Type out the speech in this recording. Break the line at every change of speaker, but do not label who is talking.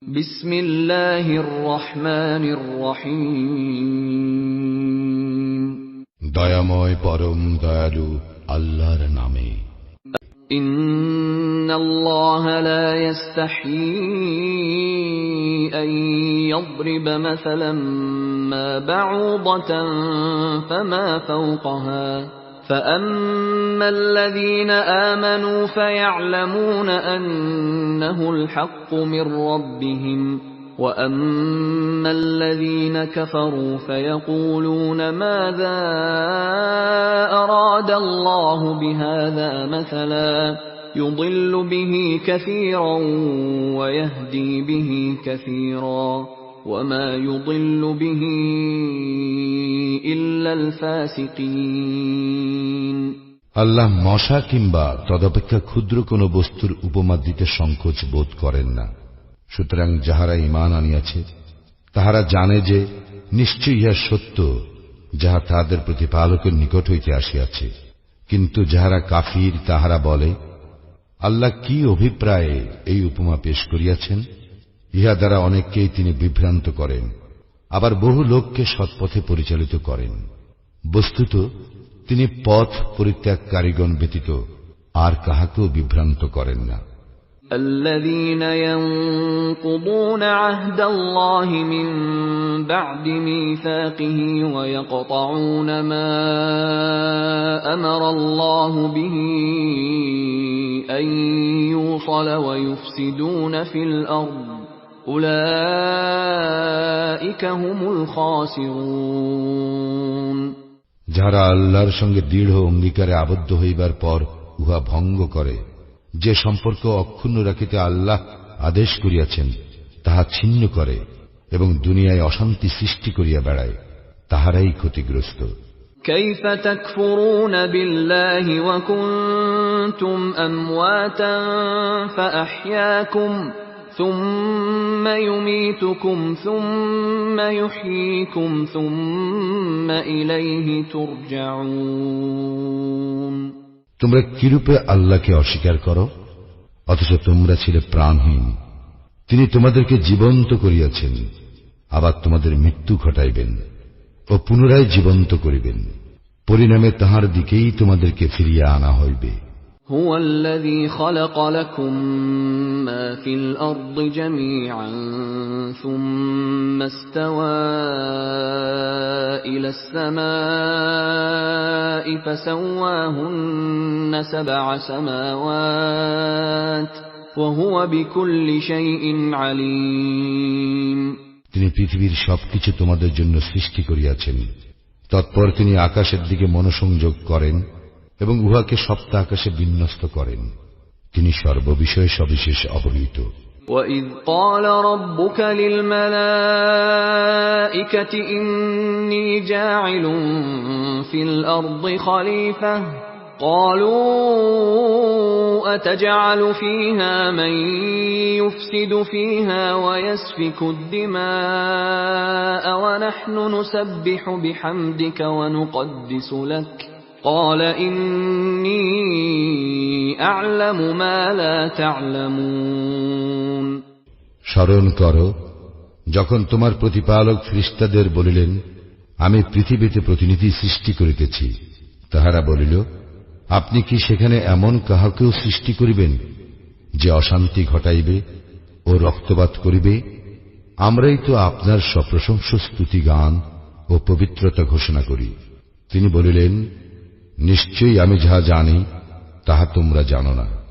বিসমিল্লাহির রহমানির রহিম।
দয়াময় পরম দয়ালু আল্লাহর নামে।
ইন্নাল্লাহা লা ইস্তাহয়ী আন ইয়াদরিবা মাসালান মা বাউদাতান ফামা ফাওকাহা فأما الذين آمنوا فيعلمون أنه الحق من ربهم وأما الذين كفروا فيقولون ماذا أراد الله بهذا مثلا يضل به كثيرا ويهدي به كثيرا وما يضل به إلا الفاسقين।
আল্লাহ মশা কিংবা তদপেক্ষা ক্ষুদ্র কোন বস্তুর উপমা দিতে সংকোচ বোধ করেন না। সুতরাং যাহারা ঈমান আনিয়াছে তাহারা জানে যে নিশ্চয়ই ইহা সত্য, যাহা তাহাদের প্রতিপালকের নিকট হইতে আসিয়াছে। কিন্তু যাহারা কাফির তাহারা বলে, আল্লাহ কি অভিপ্রায়ে এই উপমা পেশ করিয়াছেন? ইহা দ্বারা অনেককেই তিনি বিভ্রান্ত করেন, আবার বহু লোককে সৎপথে পরিচালিত করেন। বস্তুত তিনি পথ পরিত্যাগকারীগণ ব্যতীত আর কাহাকেও বিভ্রান্ত করেন না।
الذين ينقضون عهد الله من بعد ميثاقه ويقطعون ما أمر الله به أن يوصل ويفسدون في الأرض أولئك هم الخاسرون।
যারা আল্লাহর সঙ্গে দৃঢ় অঙ্গীকারে আবদ্ধ হইবার পর উহা ভঙ্গ করে, যে সম্পর্ক অক্ষুণ্ণ রাখিতে আল্লাহ আদেশ করিয়াছেন তাহা ছিন্ন করে এবং দুনিয়ায় অশান্তি সৃষ্টি করিয়া বেড়ায়, তাহারাই ক্ষতিগ্রস্ত।
كيف تكفرون بالله وكنتم أمواتا فأحياكم ثم يميتكم ثم يحييكم ثم إليه ترجعون।
তোমরা কিরূপে আল্লাহকে অস্বীকার করো, অথচ তোমরা ছিলে প্রাণহীন। তিনি তোমাদেরকে জীবন্ত করিয়াছেন, আবার তোমাদের মৃত্যু ঘটাইবেন ও পুনরায় জীবন্ত করিবেন, পরিণামে তাহার দিকেই তোমাদেরকে ফিরিয়ে আনা হইবে।
هو الذي خلق لكم ما في الأرض جميعا ثم استوى إلى السماء فسواهن 7 سماوات وهو بكل شيء عليم।
তিনি পৃথিবীর সবকিছু তোমাদের জন্য সৃষ্টি করিয়াছেন, তৎপর তিনি আকাশের দিকে মনোসংযোগ করেন এবং উহাকে সপ্ত আকাশে বিন্যস্ত করেন। তিনি সর্ববিষয়ে সবিশেষ অবহিত।
وَإِذْ قَالَ رَبُّكَ لِلْمَلَائِكَةِ إِنِّي جَاعِلٌ فِي الْأَرْضِ خَلِيفَةً قَالُوا أَتَجْعَلُ فِيهَا مَن يُفْسِدُ فِيهَا وَيَسْفِكُ الدِّمَاءَ وَنَحْنُ نُسَبِّحُ بِحَمْدِكَ وَنُقَدِّسُ لَكَ قال إني أعلم ما لا تعلمون।
স্মরণ করো যখন তোমার প্রতিপালক ফেরেশতাদের বলিলেন, আমি পৃথিবীতে প্রতিনিধি সৃষ্টি করিতেছি। তাহারা বলিল, আপনি কি সেখানে এমন কাহাকেও সৃষ্টি করিবেন যে অশান্তি ঘটাইবে ও রক্তপাত করিবে? আমরাই তো আপনার সপ্রশংস স্তুতি গান ও পবিত্রতা ঘোষণা করি। তিনি বলিলেন, নিশ্চয়ই আমি যাহা জানি তাহা তোমরা জানো না।